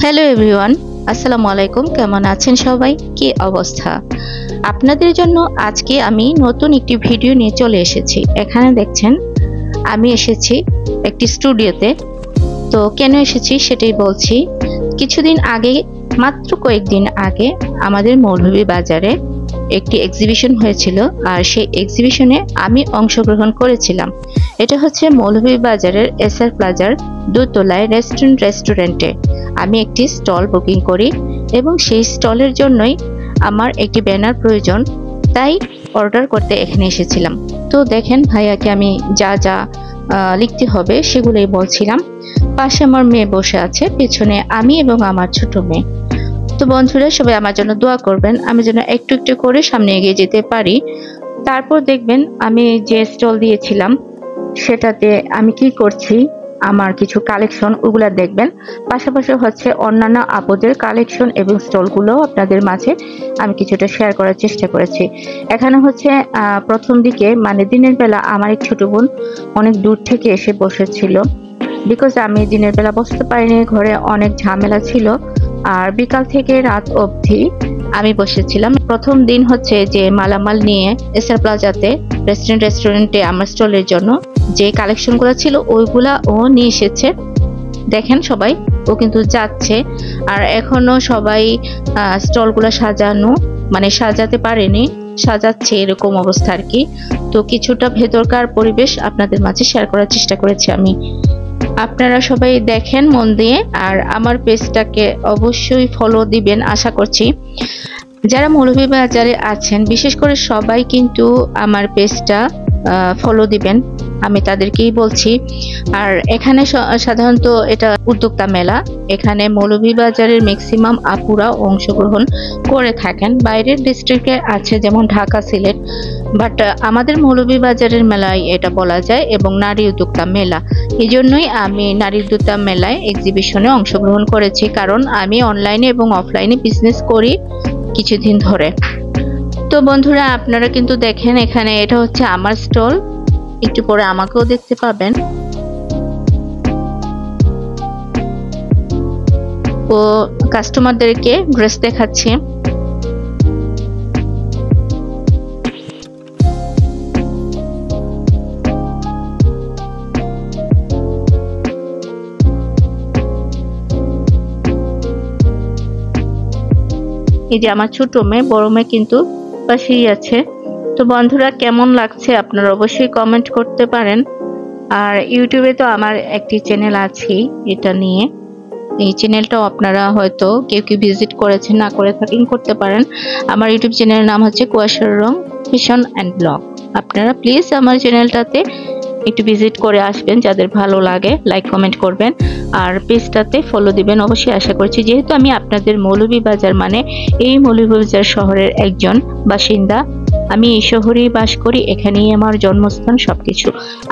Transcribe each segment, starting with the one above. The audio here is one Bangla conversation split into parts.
হ্যালো এভরিওয়ান, আসসালামু আলাইকুম। কেমন আছেন সবাই? কি অবস্থা আপনাদের জন্য? আজকে আমি নতুন একটি ভিডিও নিয়ে চলে এসেছি। এখানে দেখছেন আমি এসেছি একটি স্টুডিওতে। তো কেন এসেছি সেটাই বলছি। কিছুদিন আগে, মাত্র কয়েকদিন আগে আমাদের মৌলভীবাজারে একটি এক্সিবিশন হয়েছিল, আর সেই এক্সিবিশনে আমি অংশগ্রহণ করেছিলাম। এটা হচ্ছে মৌলভীবাজারের এসআর প্লাজার দোতলায় রেস্টুরেন্টে আমি একটি স্টল বুকিং করি, এবং সেই স্টলের জন্যই আমার একটি ব্যানার প্রয়োজন, তাই অর্ডার করতে এখানে এসেছিলাম। তো দেখেন ভাইয়াকে আমি যা যা লিখতে হবে সেগুলোই বলছিলাম। পাশে আমার মেয়ে বসে আছে, পেছনে আমি এবং আমার ছোট মেয়ে। তো বন্ধুরা, সবাই আমার জন্য দোয়া করবেন, আমি যেন একটু একটু করে সামনে এগিয়ে যেতে পারি। তারপর দেখবেন আমি যে স্টল দিয়েছিলাম সেটাতে আমি কি করছি, আমার কিছু কালেকশন, ওগুলা দেখবেন। পাশাপাশি হচ্ছে অন্যান্য আপুদের কালেকশন এবং স্টলগুলো আপনাদের মাঝে আমি কিছুটা শেয়ার করার চেষ্টা করেছি। এখানে হচ্ছে প্রথম দিকে মানে দিনের বেলা আমার এক ছোট বোন অনেক দূর থেকে এসে বসেছিল, বিকজ আমি দিনের বেলা বসতে পারিনি, ঘরে অনেক ঝামেলা ছিল। আর বিকাল থেকে রাত অবধি আমি বসেছিলাম। প্রথম দিন হচ্ছে যে মালামাল নিয়ে এসআর প্লাজাতে রেস্টুরেন্টে আমার স্টলের জন্য যে কালেকশনগুলো ছিল ওইগুলা ও নিয়ে এসেছে। দেখেন সবাই, ও কিন্তু যাচ্ছে। আর এখনো সবাই স্টলগুলো সাজানো মানে সাজাতে পারেনি, সাজাচ্ছে, এরকম অবস্থা আর কি। তো কিছুটা ভেতরকার পরিবেশ আপনাদের মাঝে শেয়ার করার চেষ্টা করেছি আমি। আপনারা সবাই দেখেন মন দিয়ে, আর আমার পেজটাকে অবশ্যই ফলো দিবেন আশা করছি। যারা মৌলভীবাজারে আছেন বিশেষ করে সবাই কিন্তু আমার পেজটা ফলো দিবেন, আমি তাদেরকেই বলছি। আর এখানে সাধারণত এটা উদ্যোক্তা মেলা, এখানে মৌলভীবাজারের ম্যাক্সিমাম আপুরা অংশগ্রহণ করে থাকেন। বাইরের ডিস্ট্রিক্টে আছে যেমন ঢাকা, সিলেট, বাট আমাদের মৌলভীবাজারের মেলায় এটা বলা যায়, এবং নারী উদ্যোক্তা মেলা। এই জন্যই আমি নারী উদ্যোক্তা মেলায় এক্সিবিশনে অংশগ্রহণ করেছি, কারণ আমি অনলাইনে এবং অফলাইনে বিজনেস করি কিছুদিন ধরে। তো বন্ধুরা, আপনারা কিন্তু দেখেন এখানে এটা হচ্ছে আমার স্টল, একটু পরে আমাকেও দেখতে পাবেন। ও কাস্টমারদেরকে ড্রেস দেখাচ্ছে। এই যে আমার ছোট মেয়ে, বড় মেয়ে কিন্তু পাশেই আছে। তো বন্ধুরা, কেমন লাগছে আপনারা অবশ্যই কমেন্ট করতে পারেন। আর ইউটিউবে তো আমার একটি চ্যানেল আছে এটা নিয়ে, এই চ্যানেলটাও আপনারা হয়তো কেউ কেউ ভিজিট করেছেন, না করে থাকেন করতে পারেন। আমার ইউটিউব চ্যানেলের নাম হচ্ছে কুয়াশার রং ফ্যাশন অ্যান্ড ব্লগ। আপনারা প্লিজ আমার চ্যানেলটাতে একটু ভিজিট করে আসবেন, যাদের ভালো লাগে লাইক কমেন্ট করবেন, আর পেজটাতে ফলো দিবেন অবশ্যই আশা করছি। যেহেতু আমি আপনাদের মৌলভীবাজার মানে এই মৌলভীবাজার শহরের একজন বাসিন্দা, আমি এই শহরেই বাস করি, এখানেই আমার জন্মস্থান, সবকিছু।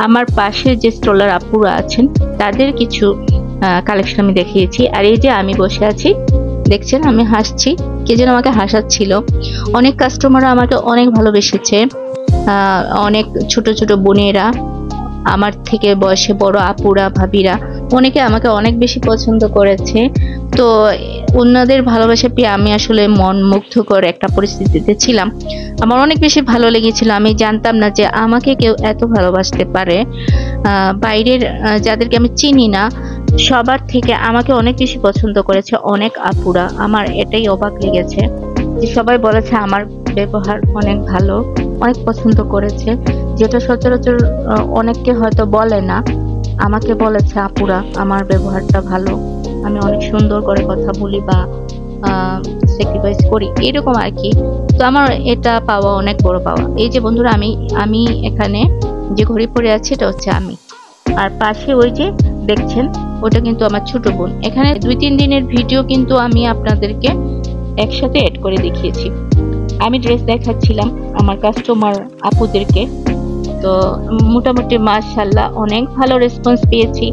আমার পাশে যে স্টলার আপুরা আছেন তাদের কিছু কালেকশন আমি দেখিয়েছি। আর এই যে আমি বসে আছি, দেখছেন আমি হাসছি, কে যেন আমাকে হাসাচ্ছিল। অনেক কাস্টমাররা আমাকে অনেক ভালোবেসেছে, অনেক ছোট ছোট বোনেরা, আমার থেকে বয়সে বড় আপুরা, ভাবিরা, অনেকে আমাকে অনেক বেশি পছন্দ করেছে। তো ওনাদের ভালোবাসা পেয়ে আমি আসলে মন মুগ্ধকর একটা পরিস্থিতিতে ছিলাম। আমার অনেক বেশি ভালো লেগেছিল, আমি জানতাম না যে আমাকে কেউ এত ভালোবাসতে পারে। বাইরের যাদেরকে আমি চিনি না সবার থেকে আমাকে অনেক বেশি পছন্দ করেছে অনেক আপুরা। আমার এটাই অবাক লেগেছে যে সবাই বলেছে আমার ব্যবহার অনেক ভালো, অনেক পছন্দ করেছে, যেটা সচরাচর অনেককে হয়তো বলে না। আমাকে বলেছে আপুরা আমার ব্যবহারটা ভালো, আমি অনেক সুন্দর করে কথা বলি বা স্যাক্রিফাইস করি, এরকম আর কি। তো আমার এটা পাওয়া অনেক বড় পাওয়া। এই যে বন্ধুরা, আমি এখানে যে ঘড়ি পরে আছি এটা হচ্ছে আমি, আর পাশে ওই যে দেখছেন ওটা কিন্তু আমার ছোট বোন। এখানে 2-3 দিনের ভিডিও কিন্তু আমি আপনাদেরকে একসাথে এড করে দেখিয়েছি। আমি ড্রেস দেখাচ্ছিলাম আমার কাস্টমার আপুদেরকে। তো মোটামুটি মাশাআল্লাহ অনেক ভালো রেসপন্স পেয়েছি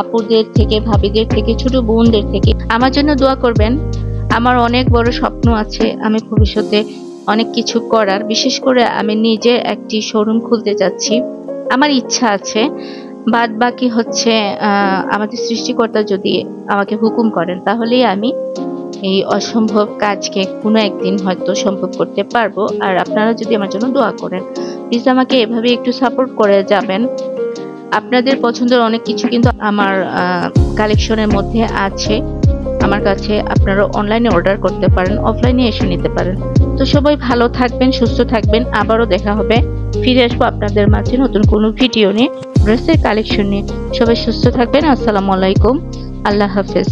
আপুদের থেকে, ভাবিদের থেকে, ছোট বোনদের থেকে। আমার জন্য দোয়া করবেন। আমার অনেক বড় স্বপ্ন আছে, আমি ভবিষ্যতে অনেক কিছু করার, বিশেষ করে আমি নিজে একটি শোরুম খুলতে যাচ্ছি। আমার ইচ্ছা আছে বাদ বাকি হচ্ছে আমাদের সৃষ্টিকর্তা যদি আমাকে হুকুম করেন তাহলেই আমি এই অসম্ভব কাজকে কোনো একদিন হয়তো সম্ভব করতে পারবো। আর আপনারা যদি আমার জন্য দোয়া করেন, প্লিজ আমাকে এভাবে একটু সাপোর্ট করে যাবেন। আপনাদের পছন্দের অনেক কিছু কিন্তু আমার কালেকশনের মধ্যে আছে আমার কাছে। আপনারা অনলাইনে অর্ডার করতে পারেন, অফলাইনে এসে নিতে পারেন। তো সবাই ভালো থাকবেন, সুস্থ থাকবেন। আবারও দেখা হবে, ফিরে আসবো আপনাদের মাঝে নতুন কোনো ভিডিও নিয়ে, ড্রেসের কালেকশন নিয়ে। সবাই সুস্থ থাকবেন। আসসালামু আলাইকুম, আল্লাহ হাফেজ।